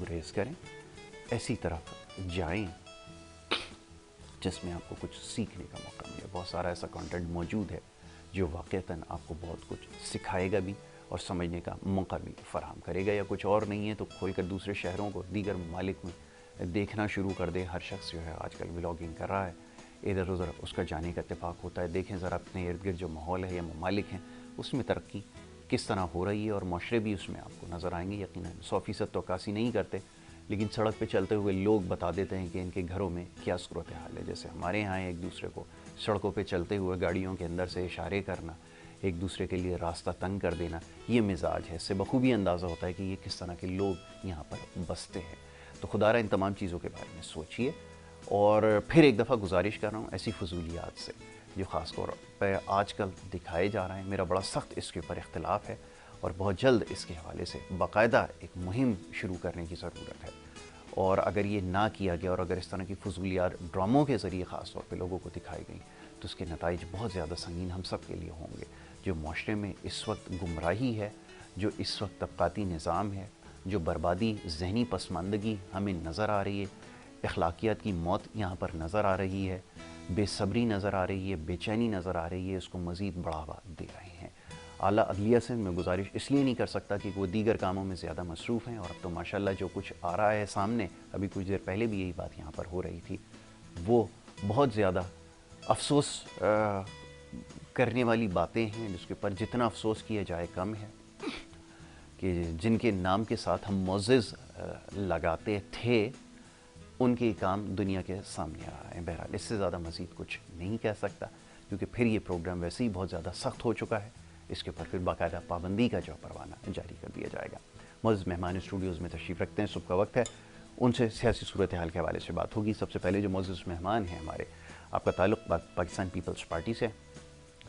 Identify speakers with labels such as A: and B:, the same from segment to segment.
A: گریز کریں, ایسی طرف جائیں جس میں آپ کو کچھ سیکھنے کا موقع ملے. بہت سارا ایسا کانٹینٹ موجود ہے جو واقعتاً آپ کو بہت کچھ سکھائے گا بھی اور سمجھنے کا موقع بھی فراہم کرے گا. یا کچھ اور نہیں ہے تو کھول کر دوسرے شہروں کو, دیگر ممالک میں دیکھنا شروع کر دے. ہر شخص جو ہے آج کل ولاگنگ کر رہا ہے, ادھر ادھر اس کا جانے کا اتفاق ہوتا ہے. دیکھیں ذرا اپنے ارد گرد جو ماحول ہے یا ممالک ہیں اس میں ترقی کس طرح ہو رہی ہے, اور معاشرے بھی اس میں آپ کو نظر آئیں گے. یقیناً 100% تو عکاسی نہیں کرتے, لیکن سڑک پہ چلتے ہوئے لوگ بتا دیتے ہیں کہ ان کے گھروں میں کیا صورتحال ہے. جیسے ہمارے یہاں ایک دوسرے کو سڑکوں پہ چلتے ہوئے گاڑیوں کے اندر سے اشارے کرنا, ایک دوسرے کے لیے راستہ تنگ کر دینا, یہ مزاج ہے. اس سے بخوبی اندازہ ہوتا ہے کہ یہ کس طرح کے لوگ یہاں پر بستے ہیں. تو خدا را ان تمام چیزوں کے بارے میں سوچئے. اور پھر ایک دفعہ گزارش کر رہا ہوں, ایسی فضولیات سے جو خاص طور پہ آج کل دکھائے جا رہے ہیں, میرا بڑا سخت اس کے اوپر اختلاف ہے, اور بہت جلد اس کے حوالے سے باقاعدہ ایک مہم شروع کرنے کی ضرورت ہے. اور اگر یہ نہ کیا گیا اور اگر اس طرح کی فضولیات ڈراموں کے ذریعے خاص طور پہ لوگوں کو دکھائی گئیں تو اس کے نتائج بہت زیادہ سنگین ہم سب کے لیے ہوں گے. جو معاشرے میں اس وقت گمراہی ہے, جو اس وقت طبقاتی نظام ہے, جو بربادی, ذہنی پسماندگی ہمیں نظر آ رہی ہے, اخلاقیات کی موت یہاں پر نظر آ رہی ہے, بے صبری نظر آ رہی ہے, بے چینی نظر آ رہی ہے, اس کو مزید بڑھاوا دے رہے ہیں. اعلیٰ عدلیہ سے میں گزارش اس لیے نہیں کر سکتا کہ وہ دیگر کاموں میں زیادہ مصروف ہیں, اور اب تو ماشاءاللہ جو کچھ آ رہا ہے سامنے, ابھی کچھ دیر پہلے بھی یہی بات یہاں پر ہو رہی تھی, وہ بہت زیادہ افسوس کرنے والی باتیں ہیں جس کے اوپر جتنا افسوس کیا جائے کم ہے. کہ جن کے نام کے ساتھ ہم معزز لگاتے تھے ان کے کام دنیا کے سامنے آ رہے ہیں. بہرحال اس سے زیادہ مزید کچھ نہیں کہہ سکتا, کیونکہ پھر یہ پروگرام ویسے ہی بہت زیادہ سخت ہو چکا ہے. اس کے اوپر پھر باقاعدہ پابندی کا جو پروانہ جاری کر دیا جائے گا. معزز مہمان اسٹوڈیوز میں تشریف رکھتے ہیں, صبح کا وقت ہے, ان سے سیاسی صورتحال کے حوالے سے بات ہوگی. سب سے پہلے جو معزز مہمان ہیں ہمارے, آپ کا تعلق پاکستان پیپلز پارٹی سے,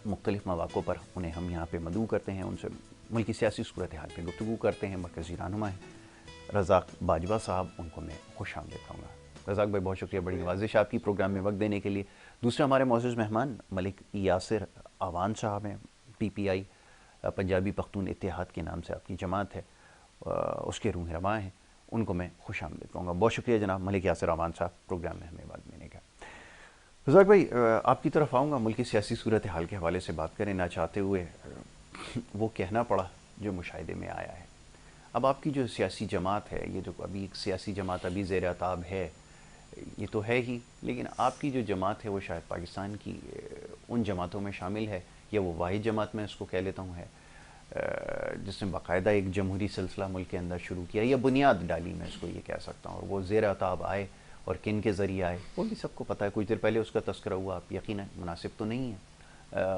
A: مختلف مواقع پر انہیں ہم یہاں پہ مدعو کرتے ہیں, ان سے ملکی سیاسی صورتحال پہ گفتگو کرتے ہیں. مرکزی رہنما ہیں رزاق باجوہ صاحب, ان کو میں خوش آمدید کہوں گا. رزاق بھائی بہت شکریہ, بڑی نوازش آپ کی پروگرام میں وقت دینے کے لیے. دوسرے ہمارے معزز مہمان ملک یاسر اعوان صاحب ہیں, پی پی آئی پنجابی پختون اتحاد کے نام سے آپ کی جماعت ہے, اس کے رہنما ہیں, ان کو میں خوش آمدید کہوں گا. بہت شکریہ جناب ملک یاسر اعوان صاحب پروگرام میں ہمیں وقت دینے کا. رزاق بھائی آپ کی طرف آؤں گا, ملکی سیاسی صورتحال کے حوالے سے بات کریں نہ چاہتے ہوئے وہ کہنا پڑا جو مشاہدے میں آیا ہے. اب آپ کی جو سیاسی جماعت ہے, یہ جو ابھی ایک سیاسی جماعت ابھی زیر عتاب ہے, یہ تو ہے ہی, لیکن آپ کی جو جماعت ہے وہ شاید پاکستان کی ان جماعتوں میں شامل ہے, یا وہ واحد جماعت میں اس کو کہہ لیتا ہوں ہے جس نے باقاعدہ ایک جمہوری سلسلہ ملک کے اندر شروع کیا یا بنیاد ڈالی, میں اس کو یہ کہہ سکتا ہوں. اور وہ زیر عتاب آئے اور کن کے ذریعے آئے وہ بھی سب کو پتہ ہے. کچھ دیر پہلے اس کا تذکرہ ہوا, آپ یقیناً مناسب تو نہیں ہے,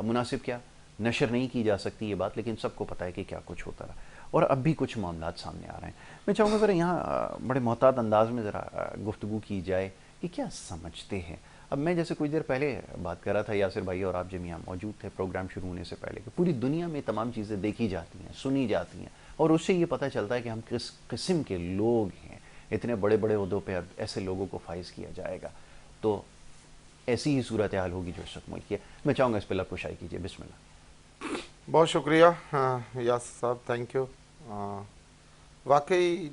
A: مناسب کیا نشر نہیں کی جا سکتی یہ بات, لیکن سب کو پتہ ہے کہ کیا کچھ ہوتا رہا, اور اب بھی کچھ معاملات سامنے آ رہے ہیں. میں چاہوں گا ذرا یہاں بڑے محتاط انداز میں ذرا گفتگو کی جائے کہ کیا سمجھتے ہیں. اب میں جیسے کچھ دیر پہلے بات کر رہا تھا, یاسر بھائی اور آپ جب یہاں موجود تھے پروگرام شروع ہونے سے پہلے, کہ پوری دنیا میں تمام چیزیں دیکھی جاتی ہیں, سنی جاتی ہیں, اور اس سے یہ پتہ چلتا ہے کہ ہم کس قسم کے لوگ ہیں. اتنے بڑے بڑے عہدوں پہ اب ایسے لوگوں کو فائز کیا جائے گا تو ایسی ہی صورتحال ہوگی جو اس وقت ملک ہے. میں چاہوں گا اس پہ لبکشائی کیجیے, بسم اللہ.
B: بہت شکریہ یاسر صاحب, تھینک یو. واقعی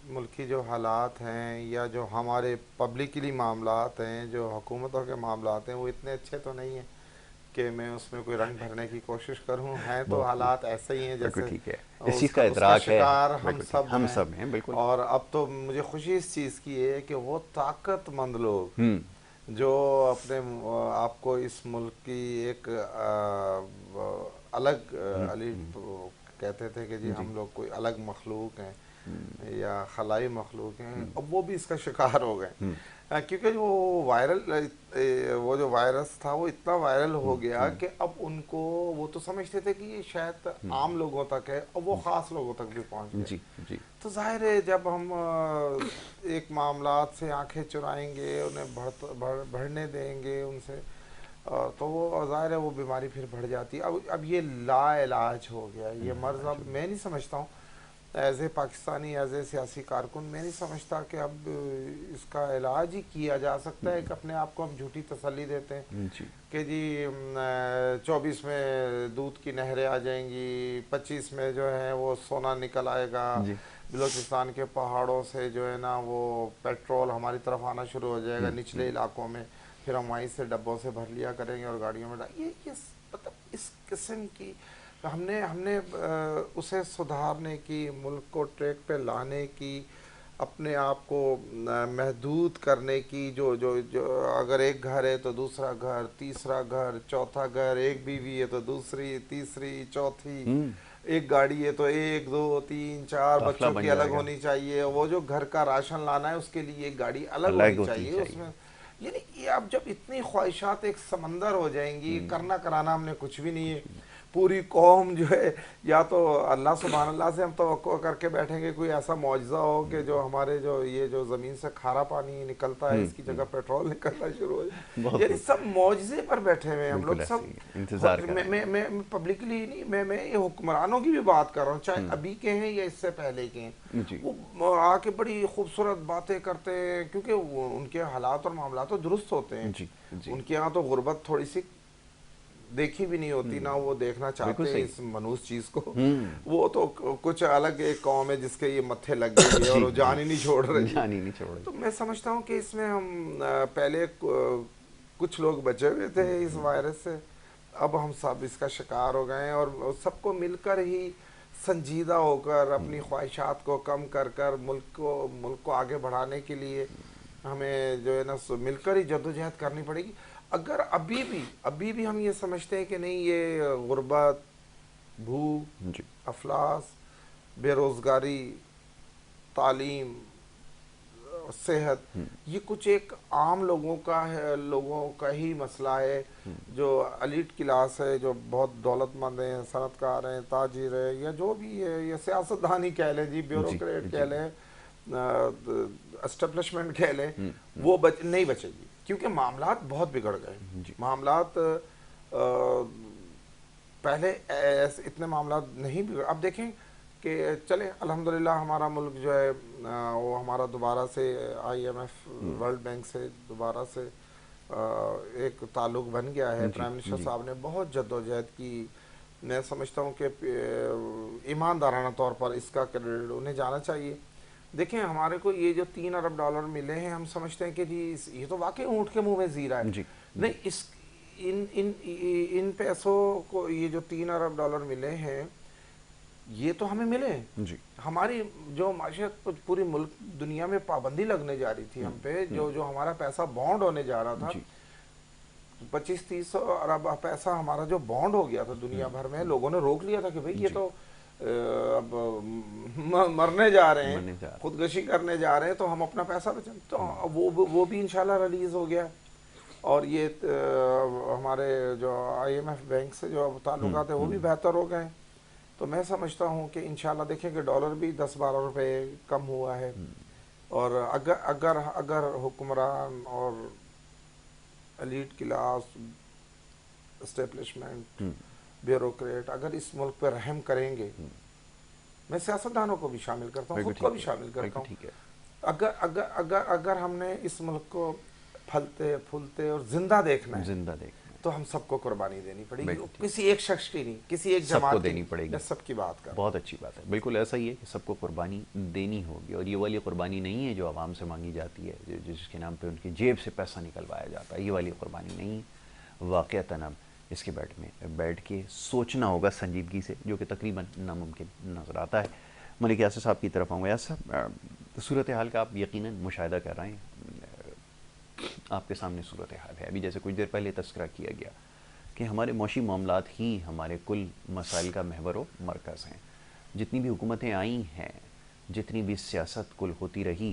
B: ملکی جو حالات ہیں یا جو ہمارے پبلکلی معاملات ہیں, جو حکومتوں کے معاملات ہیں, وہ اتنے اچھے تو نہیں ہیں کہ میں اس میں کوئی رنگ بھرنے کی کوشش کروں. ہیں تو حالات ایسے ہی ہیں جیسے
A: ٹھیک ہے, اس چیز کا ادراک ہے,
B: شکار
A: ہم سب ہیں بالکل.
B: اور اب تو مجھے خوشی اس چیز کی ہے کہ وہ طاقت مند لوگ جو اپنے آپ کو اس ملک کی ایک الگ علی کہتے تھے کہ جی ہم لوگ کوئی الگ مخلوق ہیں یا خلائی مخلوق ہیں, اب وہ بھی اس کا شکار ہو گئے. کیونکہ وہ جو وائرس تھا وہ اتنا وائرل ہو گیا کہ اب ان کو, وہ تو سمجھتے تھے کہ یہ شاید عام لوگوں تک ہے, اب وہ خاص لوگوں تک بھی پہنچ گئے. تو ظاہر ہے جب ہم ایک معاملات سے آنکھیں چرائیں گے, انہیں بڑھنے دیں گے ان سے, تو وہ ظاہر ہے وہ بیماری پھر بڑھ جاتی ہے. اب یہ لا علاج ہو گیا یہ مرض. اب میں نہیں سمجھتا ہوں as a Pakistani, as a سیاسی کارکن میں نہیں سمجھتا کہ اب اس کا علاج ہی کیا جا سکتا ہے کہ اپنے آپ کو ہم جھوٹی تسلی دیتے ہیں کہ جی 24 میں دودھ کی نہریں آ جائیں گی، 25 میں جو ہے وہ سونا نکل آئے گا، بلوچستان کے پہاڑوں سے جو ہے نا وہ پیٹرول ہماری طرف آنا شروع ہو جائے گا نچلے علاقوں میں، پھر ہم وہیں سے ڈبوں سے بھر لیا کریں گے اور گاڑیوں میں یہ مطلب اس قسم کی ہم نے اسے سدھارنے کی، ملک کو ٹریک پہ لانے کی، اپنے آپ کو محدود کرنے کی، جو اگر ایک گھر ہے تو دوسرا گھر، تیسرا گھر، چوتھا گھر، ایک بیوی ہے تو دوسری، تیسری، چوتھی، ایک گاڑی ہے تو 1 2 3 4 بچوں کی الگ ہونی چاہیے، وہ جو گھر کا راشن لانا ہے اس کے لیے ایک گاڑی الگ ہونی چاہیے اس میں، یعنی یہ اب جب اتنی خواہشات ایک سمندر ہو جائیں گی، کرنا کرانا ہم نے کچھ بھی نہیں ہے، پوری قوم جو ہے یا تو اللہ سبحان اللہ سے ہم توقع کر کے بیٹھیں گے کوئی ایسا معجزہ ہو کہ جو ہمارے یہ جو زمین سے کھارا پانی نکلتا ہے اس کی جگہ پیٹرول نکلنا شروع ہو جائے، یعنی سب معجزے پر بیٹھے ہوئے ہیں ہم لوگ سب۔ میں پبلکلی نہیں، میں یہ حکمرانوں کی بھی بات کر رہا ہوں، چاہے ابھی کے ہیں یا اس سے پہلے کے ہیں، وہ آ کے بڑی خوبصورت باتیں کرتے ہیں کیونکہ ان کے حالات اور معاملات تو درست ہوتے ہیں، ان کے یہاں تو غربت تھوڑی سی دیکھی بھی نہیں ہوتی، نہ وہ دیکھنا چاہتے ہیں اس منوس چیز کو، وہ تو کچھ الگ ایک قوم ہے جس کے یہ متھے لگ گئی ہے اور وہ جان ہی نہیں چھوڑ رہی، تو میں سمجھتا ہوں کہ اس میں ہم پہلے کچھ لوگ بچے ہوئے تھے اس وائرس سے، اب ہم سب اس کا شکار ہو گئے ہیں، اور سب کو مل کر ہی سنجیدہ ہو کر اپنی خواہشات کو کم کر کر ملک کو آگے بڑھانے کے لیے ہمیں جو ہے نا مل کر ہی جدوجہد کرنی پڑے گی۔ اگر ابھی بھی ہم یہ سمجھتے ہیں کہ نہیں یہ غربت، بھوک، افلاس، بے روزگاری، تعلیم، صحت، یہ کچھ ایک عام لوگوں کا ہی مسئلہ ہے، جو ایلیٹ کلاس ہے، جو بہت دولت مند ہیں، صنعت کار ہیں، تاجر ہیں، یا جو بھی ہے، یا سیاستدان ہی کہہ لیں جی، بیوروکریٹ کہہ لیں، اسٹیبلشمنٹ کہہ لیں، وہ نہیں بچے گی کیونکہ معاملات بہت بگڑ گئے، معاملات پہلے اتنے معاملات نہیں بگڑ، اب دیکھیں کہ چلے الحمدللہ ہمارا ملک جو ہے وہ ہمارا دوبارہ سے IMF ورلڈ بینک سے دوبارہ سے ایک تعلق بن گیا ہے، پرائم منسٹر صاحب نے بہت جدوجہد کی، میں سمجھتا ہوں کہ ایماندارانہ طور پر اس کا کریڈٹ انہیں جانا چاہیے۔ دیکھیں ہمارے کو یہ جو $3 ارب ملے ہیں، ہم سمجھتے ہیں کہ جی یہ تو واقعی اونٹ کے منہ میں زیرہ ہے، نہیں، ان پیسوں کو، یہ جو $3 ارب ملے ہیں یہ تو ہمیں ملے، ہماری جو معاشرت پوری ملک دنیا میں پابندی لگنے جا رہی تھی ہم پہ، جو ہمارا پیسہ بانڈ ہونے جا رہا تھا، 25-30 ارب پیسہ ہمارا جو بانڈ ہو گیا تھا دنیا بھر میں، لوگوں نے روک لیا تھا کہ بھئی یہ تو اب مرنے جا رہے ہیں، خودکشی کرنے جا رہے ہیں، تو ہم اپنا پیسہ بچائیں، تو وہ بھی انشاءاللہ ریلیز ہو گیا، اور یہ ہمارے جو IMF بینک سے جو تعلقات ہیں وہ بھی بہتر ہو گئے، تو میں سمجھتا ہوں کہ انشاءاللہ دیکھیں کہ ڈالر بھی 10-12 روپے کم ہوا ہے، اور اگر حکمران اور ایلیٹ کلاس، اسٹیبلشمنٹ، بیوروکریٹ اگر اس ملک پہ رحم کریں گے، میں سیاستدانوں کو بھی شامل کرتا ہوں، خود کو بھی شامل کرتا ہوں، اگر ہم نے اس ملک کو پھلتے پھولتے اور زندہ دیکھنا ہے تو ہم سب کو قربانی دینی پڑے گی، کسی ایک شخص کی نہیں، کسی ایک جماعت کی نہیں، میں سب کی بات کر رہا ہوں۔
A: بہت اچھی بات ہے، بالکل ایسا ہی ہے کہ سب کو قربانی دینی ہوگی، اور یہ والی قربانی نہیں ہے جو عوام سے مانگی جاتی ہے، جس کے نام پہ ان کی جیب سے پیسہ نکلوایا جاتا ہے، یہ والی قربانی نہیں ہے، واقعتاً اب اس کے بیٹھ کے سوچنا ہوگا سنجیدگی سے، جو کہ تقریباً ناممکن نظر آتا ہے۔ ملک یاسر صاحب کی طرف آؤں گا۔ یاسر صاحب، صورتحال کا آپ یقیناً مشاہدہ کر رہے ہیں، آپ کے سامنے صورتحال ہے، ابھی جیسے کچھ دیر پہلے تذکرہ کیا گیا کہ ہمارے معاشی معاملات ہی ہمارے کل مسائل کا محور و مرکز ہیں، جتنی بھی حکومتیں آئی ہیں، جتنی بھی سیاست کل ہوتی رہی،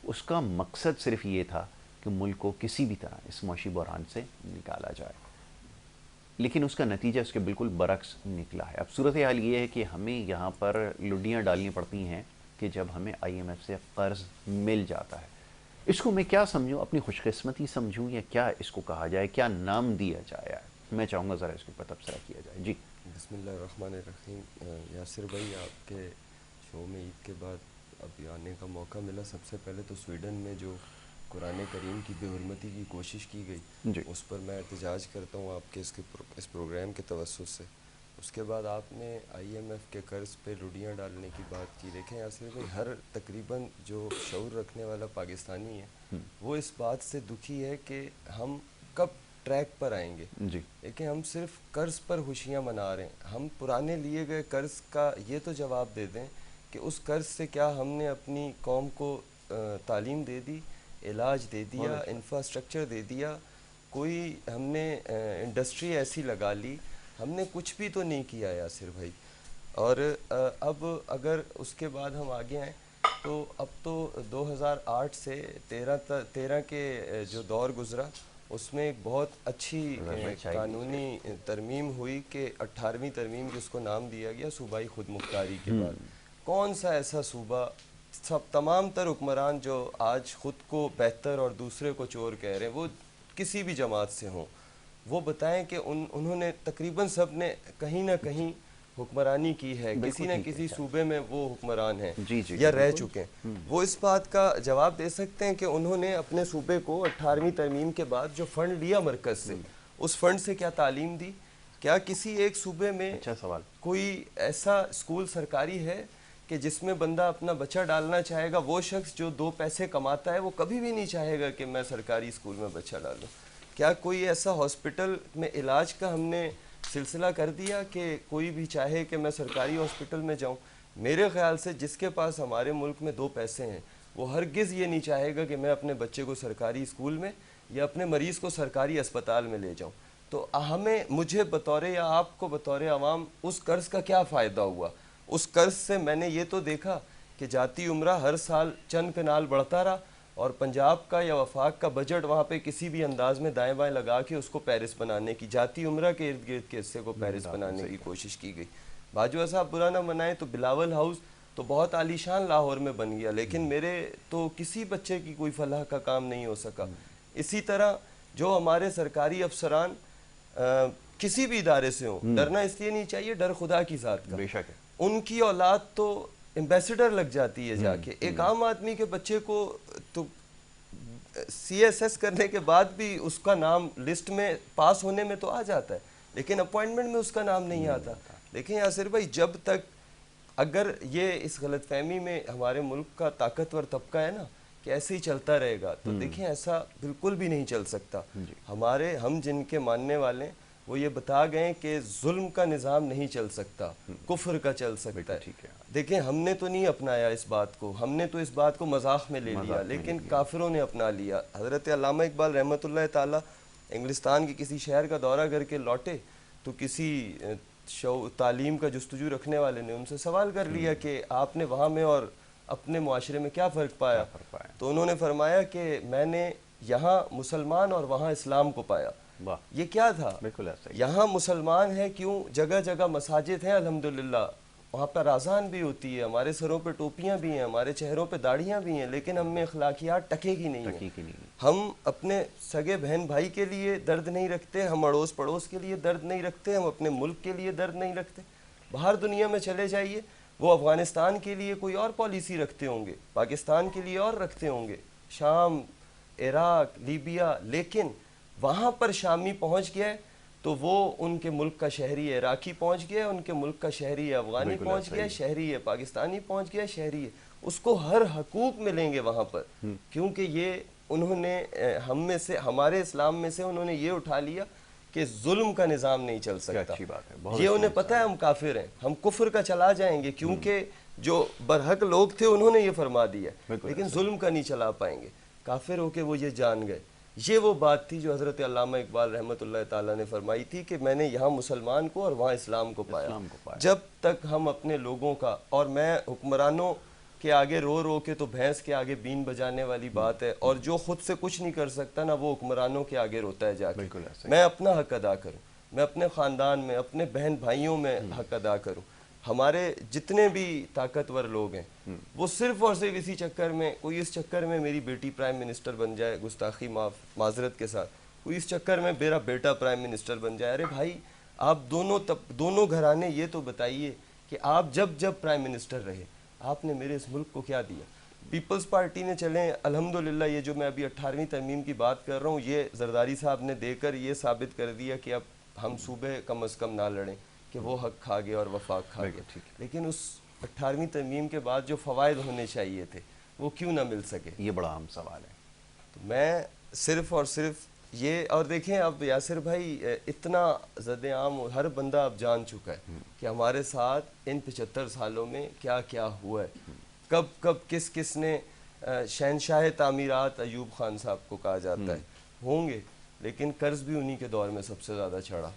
A: اس کا مقصد صرف یہ تھا کہ ملک کو کسی بھی طرح اس معاشی بحران سے نکالا جائے، لیکن اس کا نتیجہ اس کے بالکل برعکس نکلا ہے۔ اب صورتحال یہ ہے کہ ہمیں یہاں پر لڈیاں ڈالنی پڑتی ہیں کہ جب ہمیں IMF سے قرض مل جاتا ہے۔ اس کو میں کیا سمجھوں، اپنی خوش قسمتی سمجھوں، یا کیا اس کو کہا جائے، کیا نام دیا جائے؟ میں چاہوں گا ذرا اس کے اوپر تبصرہ کیا جائے۔ جی
C: بسم اللہ الرحمن الرحیم۔ یاسر بھائی، آپ کے شو میں عید کے بعد ابھی آنے کا موقع ملا. سب سے پہلے تو سویڈن میں جو قرآن کریم کی بے حرمتی کی کوشش کی گئی اس پر میں احتجاج کرتا ہوں آپ کے اس پروگرام کے توسط سے. اس کے بعد آپ نے آئی ایم ایف کے قرض پہ روڈیاں ڈالنے کی بات کی. دیکھیں یاسر بھائی, ہر تقریباً جو شعور رکھنے والا پاکستانی ہے وہ اس بات سے دکھی ہے کہ ہم کب ٹریک پر آئیں گے. لیکن ہم صرف قرض پر خوشیاں منا رہے ہیں. ہم پرانے لیے گئے قرض کا یہ تو جواب دے دیں کہ اس قرض سے کیا ہم نے اپنی قوم کو تعلیم دے دی, علاج دے دیا, انفراسٹرکچر دے دیا, کوئی ہم نے انڈسٹری ایسی لگا لی, ہم نے کچھ بھی تو نہیں کیا یاسر بھائی. اور اب اگر اس کے بعد ہم آگے آئیں تو اب تو 2008 سے 13 کے جو دور گزرا اس میں ایک بہت اچھی قانونی ترمیم ہوئی کہ 18ویں ترمیم جس کو نام دیا گیا صوبائی خود مختاری کے بعد. کون سا ایسا صوبہ, سب تمام تر حکمران جو آج خود کو بہتر اور دوسرے کو چور کہہ رہے ہیں وہ کسی بھی جماعت سے ہوں, وہ بتائیں کہ انہوں نے تقریباً سب نے کہیں نہ کہیں حکمرانی کی ہے, کسی نہ کسی صوبے میں وہ حکمران ہیں یا رہ چکے ہیں. وہ اس بات کا جواب دے سکتے ہیں کہ انہوں نے اپنے صوبے کو 18ویں ترمیم کے بعد جو فنڈ لیا مرکز سے اس فنڈ سے کیا تعلیم دی. کیا کسی ایک صوبے میں کوئی ایسا اسکول سرکاری ہے کہ جس میں بندہ اپنا بچہ ڈالنا چاہے گا؟ وہ شخص جو 2 پیسے کماتا ہے وہ کبھی بھی نہیں چاہے گا کہ میں سرکاری اسکول میں بچہ ڈالوں. کیا کوئی ایسا ہاسپٹل میں علاج کا ہم نے سلسلہ کر دیا کہ کوئی بھی چاہے کہ میں سرکاری ہاسپٹل میں جاؤں؟ میرے خیال سے جس کے پاس ہمارے ملک میں 2 پیسے ہیں وہ ہرگز یہ نہیں چاہے گا کہ میں اپنے بچے کو سرکاری اسکول میں یا اپنے مریض کو سرکاری اسپتال میں لے جاؤں. تو مجھے بطور یا آپ کو بطور عوام اس قرض کا کیا فائدہ ہوا؟ اس قرض سے میں نے یہ تو دیکھا کہ جاتی عمرہ ہر سال چند کنال بڑھتا رہا اور پنجاب کا یا وفاق کا بجٹ وہاں پہ کسی بھی انداز میں دائیں بائیں لگا کے اس کو پیرس بنانے کی, جاتی عمرہ کے ارد گرد کے حصے کو پیرس بنانے کی کوشش کی گئی. باجوہ صاحب برا نہ منائیں تو بلاول ہاؤس تو بہت عالیشان لاہور میں بن گیا, لیکن میرے تو کسی بچے کی کوئی فلاح کا کام نہیں ہو سکا. اسی طرح جو ہمارے سرکاری افسران کسی بھی ادارے سے ہوں, ڈرنا اس لیے نہیں چاہیے, ڈر خدا کی ذات کا.
A: بے شک ہے.
C: ان کی اولاد تو ایمبیسڈر لگ جاتی ہے جا کے. ایک عام آدمی کے بچے کو تو سی ایس ایس کرنے کے بعد بھی اس کا نام لسٹ میں پاس ہونے میں تو آ جاتا ہے, لیکن اپوائنٹمنٹ میں اس کا نام نہیں آتا. دیکھیں یاسر بھائی, جب تک اگر یہ اس غلط فہمی میں ہمارے ملک کا طاقتور طبقہ ہے نا کہ ایسے ہی چلتا رہے گا, تو دیکھیں ایسا بالکل بھی نہیں چل سکتا. ہم جن کے ماننے والے وہ یہ بتا گئے کہ ظلم کا نظام نہیں چل سکتا, کفر کا چل سکتا ہے. دیکھیں ہم نے تو نہیں اپنایا اس بات کو, ہم نے تو اس بات کو مذاق میں لے لیا, لیکن کافروں نے اپنا لیا. حضرت علامہ اقبال رحمۃ اللہ تعالیٰ انگلستان کے کسی شہر کا دورہ کر کے لوٹے تو کسی تعلیم کا جستجو رکھنے والے نے ان سے سوال کر لیا کہ آپ نے وہاں میں اور اپنے معاشرے میں کیا فرق پایا؟ تو انہوں نے فرمایا کہ میں نے یہاں مسلمان اور وہاں اسلام کو پایا. یہ کیا تھا؟ یہاں مسلمان ہیں, کیوں جگہ جگہ مساجد ہیں الحمدللہ, وہاں پر اذان بھی ہوتی ہے, ہمارے سروں پہ ٹوپیاں بھی ہیں, ہمارے چہروں پہ داڑھیاں بھی ہیں, لیکن ہم میں اخلاقیات ٹکے کی نہیں ہیں. ہم اپنے سگے بہن بھائی کے لیے درد نہیں رکھتے, ہم اڑوس پڑوس کے لیے درد نہیں رکھتے, ہم اپنے ملک کے لیے درد نہیں رکھتے. باہر دنیا میں چلے جائیے, وہ افغانستان کے لیے کوئی اور پالیسی رکھتے ہوں گے, پاکستان کے لیے اور رکھتے ہوں گے, شام, عراق, لیبیا, لیکن وہاں پر شامی پہنچ گیا تو وہ ان کے ملک کا شہری عراقی پہنچ گیا, ان کے ملک کا شہری افغانی پہنچ گیا, شہری پاکستانی پہنچ گیا, شہری اس کو ہر حقوق ملیں گے وہاں پر, کیونکہ یہ انہوں نے ہم میں سے, ہمارے اسلام میں سے انہوں نے یہ اٹھا لیا کہ ظلم کا نظام نہیں چل سکتا. یہ انہیں پتہ ہے ہم کافر ہیں, ہم کفر کا چلا جائیں گے, کیونکہ جو برحق لوگ تھے انہوں نے یہ فرما دیا, لیکن ظلم کا نہیں چلا پائیں گے. کافر ہو کے وہ یہ جان گئے. یہ وہ بات تھی جو حضرت علامہ اقبال رحمۃ اللہ تعالیٰ نے فرمائی تھی کہ میں نے یہاں مسلمان کو اور وہاں اسلام کو پایا. جب تک ہم اپنے لوگوں کا, اور میں حکمرانوں کے آگے رو رو کے تو بھینس کے آگے بین بجانے والی بات ہے, اور جو خود سے کچھ نہیں کر سکتا نا وہ حکمرانوں کے آگے روتا ہے جا کے. میں اپنا حق ادا کروں, میں اپنے خاندان میں, اپنے بہن بھائیوں میں حق ادا کروں. ہمارے جتنے بھی طاقتور لوگ ہیں وہ صرف اور صرف اسی چکر میں, کوئی اس چکر میں میری بیٹی پرائم منسٹر بن جائے, گستاخی معذرت کے ساتھ, کوئی اس چکر میں میرا بیٹا پرائم منسٹر بن جائے. ارے بھائی آپ دونوں گھرانے یہ تو بتائیے کہ آپ جب پرائم منسٹر رہے آپ نے میرے اس ملک کو کیا دیا. پیپلز پارٹی نے چلیں الحمدللہ یہ جو میں ابھی 18ویں ترمیم کی بات کر رہا ہوں یہ زرداری صاحب نے دے کر یہ ثابت کر دیا کہ اب ہم صوبے کم از کم نہ لڑیں کہ وہ حق کھا گیا اور وفاق کھا گیا. لیکن اس 18ویں ترمیم کے بعد جو فوائد ہونے چاہیے تھے وہ کیوں نہ مل سکے؟
A: یہ بڑا اہم سوال ہے.
C: تو میں صرف اور صرف یہ، اور دیکھیں اب یاسر بھائی اتنا زد عام ہر بندہ اب جان چکا ہے کہ ہمارے ساتھ ان 75 سالوں میں کیا کیا ہوا ہے. کب کب کس کس نے شہنشاہ تعمیرات ایوب خان صاحب کو کہا جاتا ہے ہوں گے، لیکن قرض بھی انہی کے دور میں سب سے زیادہ چڑھا.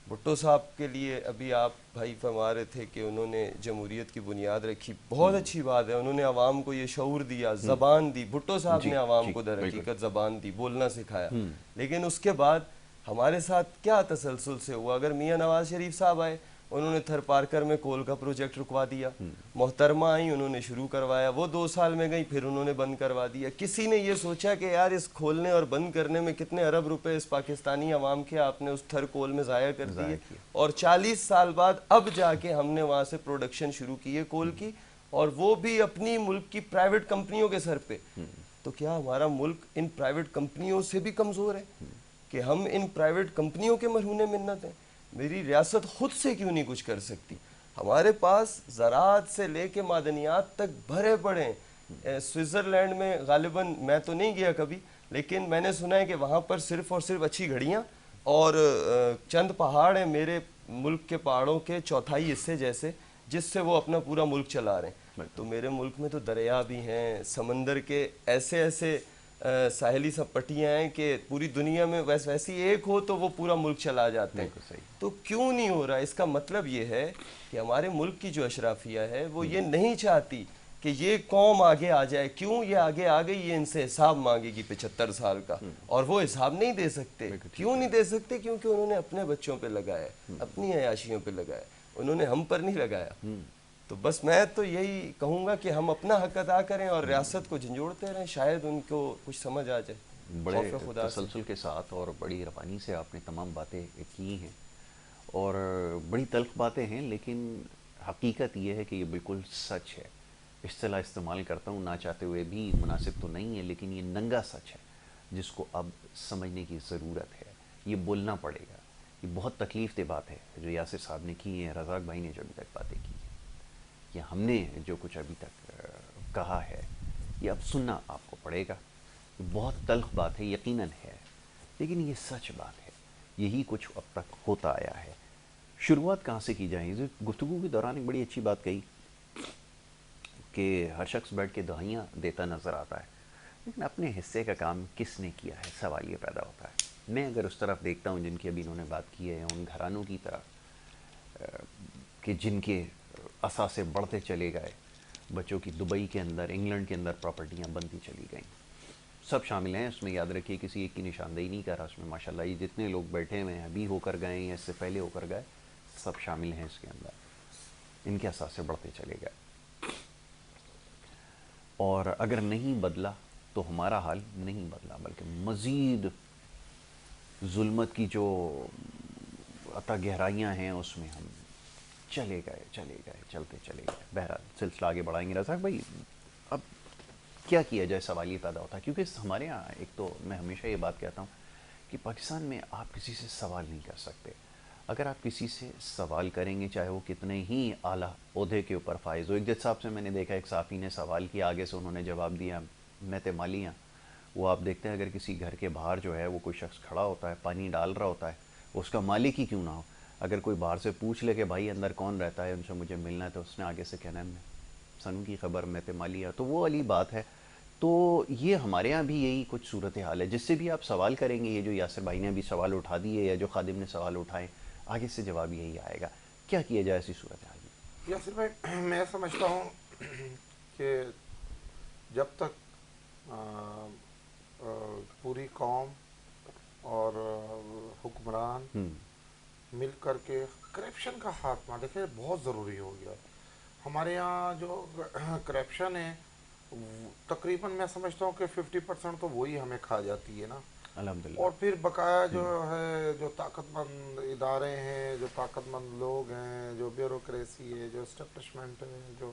C: بھٹو صاحب کے لیے ابھی آپ بھائی فرما رہے تھے کہ انہوں نے جمہوریت کی بنیاد رکھی، بہت اچھی بات ہے. انہوں نے عوام کو یہ شعور دیا، زبان دی. بھٹو صاحب نے عوام کو در حقیقت زبان دی، بولنا سکھایا. لیکن اس کے بعد ہمارے ساتھ کیا تسلسل سے ہوا؟ اگر میاں نواز شریف صاحب آئے، انہوں نے تھر پارکر میں کول کا پروجیکٹ رکوا دیا. محترمہ آئیں، انہوں نے شروع کروایا، وہ 2 سال میں گئی، پھر انہوں نے بند کروا دیا. کسی نے یہ سوچا کہ یار اس کھولنے اور بند کرنے میں کتنے ارب روپے اس پاکستانی عوام کے آپ نے اس تھر کول میں ضائع کر دیے، اور 40 سال بعد اب جا کے ہم نے وہاں سے پروڈکشن شروع کی ہے کول کی، اور وہ بھی اپنی ملک کی پرائیویٹ کمپنیوں کے سر پہ. تو کیا ہمارا ملک ان پرائیویٹ کمپنیوں سے بھی کمزور ہے کہ ہم ان پرائیویٹ کمپنیوں کے مرہون منت ہیں؟ میری ریاست خود سے کیوں نہیں کچھ کر سکتی؟ ہمارے پاس زراعت سے لے کے معدنیات تک بھرے پڑے ہیں. سوئٹزرلینڈ میں غالباً میں تو نہیں گیا کبھی، لیکن میں نے سنا ہے کہ وہاں پر صرف اور صرف اچھی گھڑیاں اور چند پہاڑ ہیں میرے ملک کے پہاڑوں کے 1/4 حصے جیسے، جس سے وہ اپنا پورا ملک چلا رہے ہیں. تو میرے ملک میں تو دریا بھی ہیں، سمندر کے ایسے ایسے ساحلی سب پٹیاں ہیں کہ پوری دنیا میں ویسی ایک ہو تو وہ پورا ملک چلا جاتا ہے. تو کیوں نہیں ہو رہا؟ اس کا مطلب یہ ہے کہ ہمارے ملک کی جو اشرافیہ ہے وہ یہ نہیں چاہتی کہ یہ قوم آگے آ جائے. کیوں یہ آگے آ گئی؟ یہ ان سے حساب مانگے گی 75 سال کا، اور وہ حساب نہیں دے سکتے. کیوں نہیں دے سکتے؟ کیونکہ انہوں نے اپنے بچوں پہ لگایا، اپنی عیاشیوں پہ لگایا، انہوں نے ہم پر نہیں لگایا. تو بس میں تو یہی کہوں گا کہ ہم اپنا حق ادا کریں اور ریاست کو جھنجھوڑتے رہیں، شاید ان کو کچھ سمجھ آ جائے.
A: بڑے تسلسل کے ساتھ اور بڑی روانی سے آپ نے تمام باتیں کی ہیں، اور بڑی تلخ باتیں ہیں، لیکن حقیقت یہ ہے کہ یہ بالکل سچ ہے. اصطلاح استعمال کرتا ہوں نہ چاہتے ہوئے بھی، مناسب تو نہیں ہے، لیکن یہ ننگا سچ ہے جس کو اب سمجھنے کی ضرورت ہے. یہ بولنا پڑے گا. یہ بہت تکلیف دہ بات ہے جو یاسر صاحب نے کی ہے، رزاق بھائی نے جو ابھی تک باتیں کی ہیں، یہ ہم نے جو کچھ ابھی تک کہا ہے، یہ اب سننا آپ کو پڑے گا. بہت تلخ بات ہے یقیناً ہے، لیکن یہ سچ بات ہے. یہی کچھ اب تک ہوتا آیا ہے. شروعات کہاں سے کی جائیں؟ گفتگو کے دوران ایک بڑی اچھی بات کہی کہ ہر شخص بیٹھ کے دہائیاں دیتا نظر آتا ہے، لیکن اپنے حصے کا کام کس نے کیا ہے، سوال یہ پیدا ہوتا ہے. میں اگر اس طرف دیکھتا ہوں جن کی ابھی انہوں نے بات کی ہے، ان گھرانوں کی طرف کہ جن کے اثاثے بڑھتے چلے گئے، بچوں کی دبئی کے اندر، انگلینڈ کے اندر پراپرٹیاں بنتی چلی گئیں، سب شامل ہیں اس میں. یاد رکھیے کسی ایک کی نشاندہی نہیں کر رہا اس میں. ماشاءاللہ یہ جتنے لوگ بیٹھے ہوئے ہیں، ابھی ہو کر گئے یا اس سے پہلے ہو کر گئے، سب شامل ہیں اس کے اندر. ان کے اثاثے بڑھتے چلے گئے، اور اگر نہیں بدلا تو ہمارا حال نہیں بدلا، بلکہ مزید ظلمت کی جو عطا گہرائیاں ہیں اس میں ہم چلے گئے چلتے چلے گئے. بہرحال سلسلہ آگے بڑھائیں گے. رزاق بھائی اب کیا کیا جائے؟ سوال یہ پیدا ہوتا ہے کیونکہ ہمارے ہاں ایک تو میں ہمیشہ یہ بات کہتا ہوں کہ پاکستان میں آپ کسی سے سوال نہیں کر سکتے. اگر آپ کسی سے سوال کریں گے چاہے وہ کتنے ہی اعلیٰ عہدے کے اوپر فائز ہو. ایک جج صاحب سے میں نے دیکھا، ایک صحافی نے سوال کیا، آگے سے انہوں نے جواب دیا میں مالیاں. وہ آپ دیکھتے ہیں اگر کسی گھر کے باہر جو ہے وہ کوئی شخص کھڑا ہوتا ہے، پانی ڈال رہا ہوتا ہے، اس کا مالک ہی کیوں نہ ہو، اگر کوئی باہر سے پوچھ لے کہ بھائی اندر کون رہتا ہے، ان سے مجھے ملنا ہے، تو اس نے آگے سے کہنا ہے سنو کی خبر میں مالیہ. تو وہ والی بات ہے. تو یہ ہمارے ہاں بھی یہی کچھ صورتحال ہے. جس سے بھی آپ سوال کریں گے، یہ جو یاسر بھائی نے ابھی سوال اٹھا دیے یا جو خادم نے سوال اٹھائے، آگے سے جواب یہی آئے گا. کیا کیا جائے ایسی صورتحال میں؟
B: یاسر بھائی میں سمجھتا ہوں کہ جب تک پوری قوم اور حکمران مل کر کے کرپشن کا خاتمہ، دیکھیں بہت ضروری ہو گیا. ہمارے یہاں جو کرپشن ہے تقریباً میں سمجھتا ہوں کہ 50% تو وہی ہمیں کھا جاتی ہے نا.
A: الحمدللہ.
B: اور پھر بقایا جو ہے، جو طاقت مند ادارے ہیں، جو طاقت مند لوگ ہیں، جو بیوروکریسی ہے، جو اسٹیبلشمنٹ ہے، جو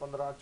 B: 15,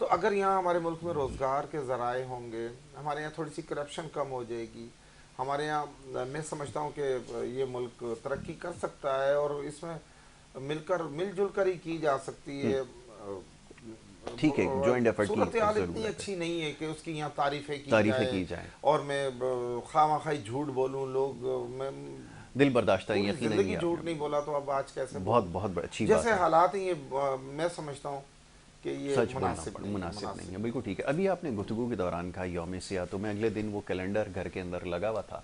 B: تو اگر یہاں ہمارے ملک میں روزگار کے ذرائع ہوں گے، ہمارے یہاں تھوڑی سی کرپشن کم ہو جائے گی، ہمارے یہاں میں سمجھتا ہوں کہ یہ ملک ترقی کر سکتا ہے، اور اس میں مل جل کر ہی کی جا سکتی ہے۔
A: ٹھیک ہے، جوائنٹ ایفرٹ کی
B: صورتحال اتنی
A: ضرورت ہے،
B: اچھی نہیں ہے کہ اس کی یہاں تعریفیں کی
A: تعریفیں
B: جائیں
A: کی جائیں،
B: اور میں خواہ مخواہ جھوٹ بولوں، میں
A: دل برداشتہ
B: پوری
A: یقیناً
B: زندگی
A: یہ آپ
B: جھوٹ
A: نے
B: نہیں بولا تو اب آج کیسے
A: بہت
B: بولوں؟
A: بہت اچھی بات
B: جیسے
A: ہے،
B: حالات ہیں یہ میں سمجھتا ہوں کہ یہ
A: سچ بولنا
B: مناسب
A: پڑا،
B: نہیں ہے،
A: مناسب نہیں ہے، بالکل ٹھیک ہے۔ ابھی آپ نے گفتگو کے دوران کہا یوم سیاہ، تو میں اگلے دن وہ کیلنڈر گھر کے اندر لگا ہوا تھا،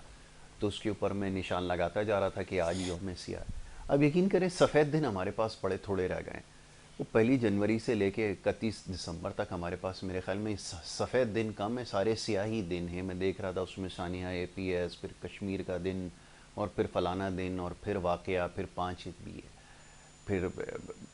A: تو اس کے اوپر میں نشان لگاتا جا رہا تھا کہ آج یوم سیاہ ہے۔ اب یقین کریں سفید دن ہمارے پاس بڑے تھوڑے رہ گئے ہیں، وہ 1 جنوری سے لے کے 31 دسمبر تک ہمارے پاس میرے خیال میں سفید دن کم ہے، سارے سیاہی دن ہیں۔ میں دیکھ رہا تھا اس میں ثانیہ APS، پھر کشمیر کا دن، اور پھر فلانا دن، اور پھر واقعہ، پھر 5 بھی ہے، پھر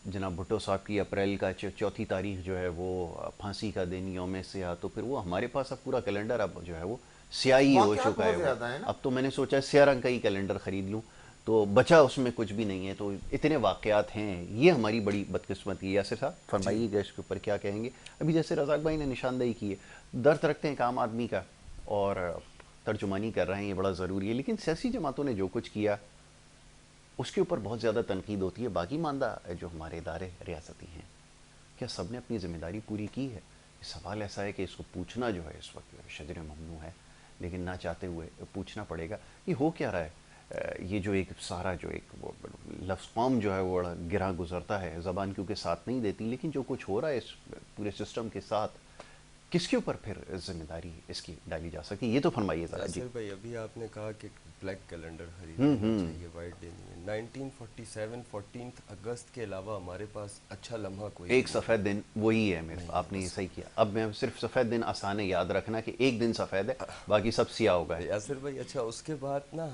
A: جناب بھٹو صاحب کی اپریل کا 4 تاریخ جو ہے وہ پھانسی کا دن، یوم سیاہ، تو پھر وہ ہمارے پاس اب پورا کیلنڈر اب جو ہے وہ سیاہی ہو
B: واقعات
A: چکا ہے۔
B: بہت
A: وہ
B: زیادہ ہیں نا۔
A: اب تو میں نے سوچا سیاہ رنگ کا ہی کیلنڈر خرید لوں، تو بچا اس میں کچھ بھی نہیں ہے، تو اتنے واقعات ہیں، یہ ہماری بڑی بدقسمتی ہے۔ یاسر صاحب فرمائیے گا اس کے اوپر کیا کہیں گے؟ ابھی جیسے رزاق بھائی نے نشاندہی کی ہے، درد رکھتے ہیں ایک عام آدمی کا اور ترجمانی کر رہے ہیں، یہ بڑا ضروری ہے، لیکن سیاسی جماعتوں نے جو کچھ کیا اس کے اوپر بہت زیادہ تنقید ہوتی ہے۔ باقی ماندہ جو ہمارے ادارے ریاستی ہیں، کیا سب نے اپنی ذمہ داری پوری کی ہے؟ سوال ایسا ہے کہ اس کو پوچھنا جو ہے اس وقت شجر ممنوع ہے، لیکن نہ چاہتے ہوئے پوچھنا پڑے گا۔ یہ ہو کیا رہا ہے؟ یہ جو ایک سارا جو ایک وہ لفظ قوم جو ہے وہ گرا گزرتا ہے، زبان کیونکہ ساتھ نہیں دیتی، لیکن جو کچھ ہو رہا ہے اس پورے سسٹم کے ساتھ، کس کے اوپر پھر ذمہ داری اس کی ڈالی جا سکتی؟ یہ تو فرمائیے ذرا جی۔
C: یاسر بھائی ابھی آپ نے کہا کہ بلیک کیلنڈر خرید لینا چاہیے، وائٹ ڈے نہیں ہے۔ 1947 14 اگست کے علاوہ ہمارے پاس اچھا لمحہ کوئی
A: ایک
C: نہیں
A: سفید دن وہی ہے میرے،
C: نہیں
A: آپ نے یہ
C: بس۔
A: صحیح کیا۔ اب میں صرف سفید دن آسان ہے یاد رکھنا کہ ایک دن سفید ہے، باقی سب سیاہ ہوگا ہے۔
C: یاسر بھائی اچھا اس کے بعد نا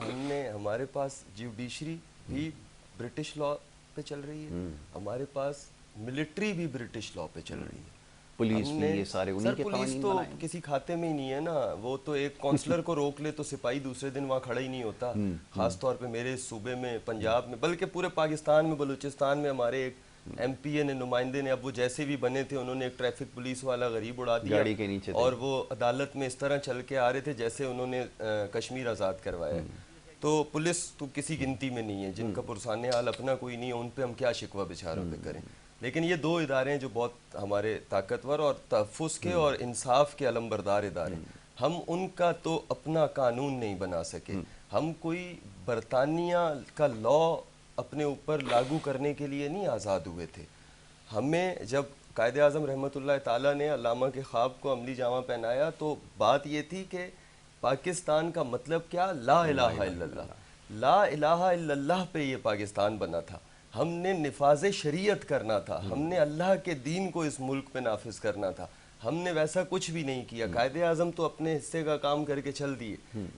C: ہمارے پاس جوڈیشری بھی برٹش لاء پہ چل رہی ہے، ہمارے پاس ملٹری بھی برٹش لاء پہ چل رہی ہے۔ ہم
A: پولیس بھی،
C: نے
A: یہ سارے انہی
C: سر
A: کے
C: پولیس
A: قوانین
C: تو
A: بنائے ہیں۔
C: کسی کھاتے میں ہی نہیں ہے نا، وہ تو ایک کونسلر کو روک لے تو سپاہی دوسرے دن وہاں کھڑا ہی نہیں ہوتا، خاص طور پہ میرے صوبے میں، پنجاب میں، بلکہ پورے پاکستان میں، بلوچستان میں ہمارے ایک MP نے، نمائندے نے، اب وہ جیسے بھی بنے تھے انہوں نے ایک ٹریفک پولیس والا غریب اڑا دیا،
A: گاڑی کے نیچے تھے،
C: اور وہ عدالت میں اس طرح چل کے آ رہے تھے جیسے انہوں نے کشمیر آزاد کروایا ہے۔ تو پولیس تو کسی گنتی میں نہیں ہے، جن کا پرسان حال اپنا کوئی نہیں ہے ان پہ ہم کیا شکوہ بیچاروں پہ کریں۔ لیکن یہ 2 ادارے ہیں جو بہت ہمارے طاقتور اور تحفظ کے اور انصاف کے علمبردار ادارے، ہم ان کا تو اپنا قانون نہیں بنا سکے۔ ہم کوئی برطانیہ کا لاء اپنے اوپر لاگو کرنے کے لیے نہیں آزاد ہوئے تھے۔ ہمیں جب قائد اعظم رحمۃ اللہ تعالیٰ نے علامہ کے خواب کو عملی جامہ پہنایا تو بات یہ تھی کہ پاکستان کا مطلب کیا؟ لا الہ الا اللہ، لا الہ الا اللہ پہ یہ پاکستان بنا تھا۔ ہم نے نفاذ شریعت کرنا تھا، ہم نے اللہ کے دین کو اس ملک پہ نافذ کرنا تھا، ہم نے ویسا کچھ بھی نہیں کیا۔ قائد اعظم تو اپنے حصے کا کام کر کے چل دیے،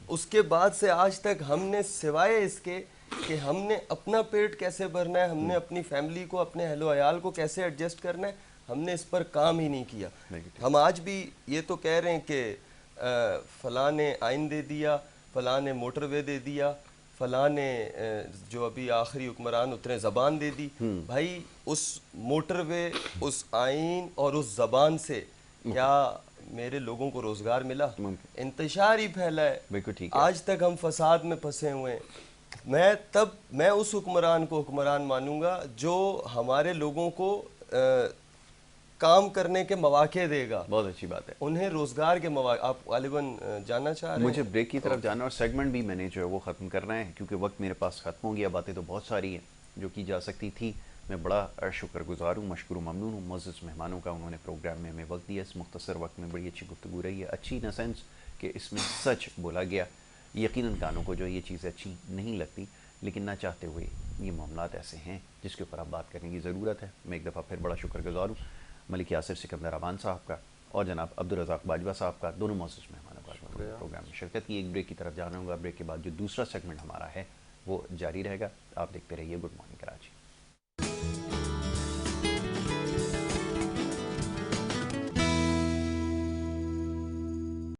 C: اس کے بعد سے آج تک ہم نے سوائے اس کے کہ ہم نے اپنا پیٹ کیسے بھرنا ہے، ہم نے اپنی فیملی کو، اپنے اہل و عیال کو کیسے ایڈجسٹ کرنا ہے، ہم نے اس پر کام ہی نہیں کیا۔ ہم آج بھی یہ تو کہہ رہے ہیں کہ فلاں نے آئین دے دیا، فلاں نے موٹر وے دے دیا، فلاں نے جو ابھی آخری حکمران اترے زبان دے دی۔ بھائی اس موٹر وے، اس آئین اور اس زبان سے کیا میرے لوگوں کو روزگار ملا؟ انتشار ہی پھیلا ہے۔
A: بالکل ٹھیک ہے۔
C: آج تک ہم فساد میں پھنسے ہوئے ہیں۔ میں اس حکمران کو حکمران مانوں گا جو ہمارے لوگوں کو کام کرنے کے مواقع دے گا،
A: بہت اچھی بات ہے۔
C: انہیں روزگار کے مواقع۔ آپ غالباً جاننا چاہ رہے ہیں؟
A: مجھے بریک کی طرف جانا، اور سیگمنٹ بھی میں نے جو ہے وہ ختم کرنا ہے کیونکہ وقت میرے پاس ختم ہو گیا۔ باتیں تو بہت ساری ہیں جو کی جا سکتی تھی۔ میں بڑا شکر گزار ہوں، مشکور و ممنون ہوں معزز مہمانوں کا، انہوں نے پروگرام میں ہمیں وقت دیا۔ اس مختصر وقت میں بڑی اچھی گفتگو رہی ہے، اچھی ان سینس کہ اس میں سچ بولا گیا۔ یقیناً کانوں کو جو یہ چیزیں اچھی نہیں لگتی، لیکن نہ چاہتے ہوئے یہ معاملات ایسے ہیں جس کے اوپر اب بات کرنے کی ضرورت ہے۔ میں ایک دفعہ پھر بڑا شکر گزار ہوں ملک یاسر سکندر امان صاحب کا اور جناب عبدالرزاق باجوہ صاحب کا، دونوں معزز مہمانوں کا پروگرام میں شرکت کی۔ ایک بریک کی طرف جانا ہوگا، بریک کے بعد جو دوسرا سیگمنٹ ہمارا ہے وہ جاری رہے گا۔ آپ دیکھتے رہیے گڈ مارننگ کراچی۔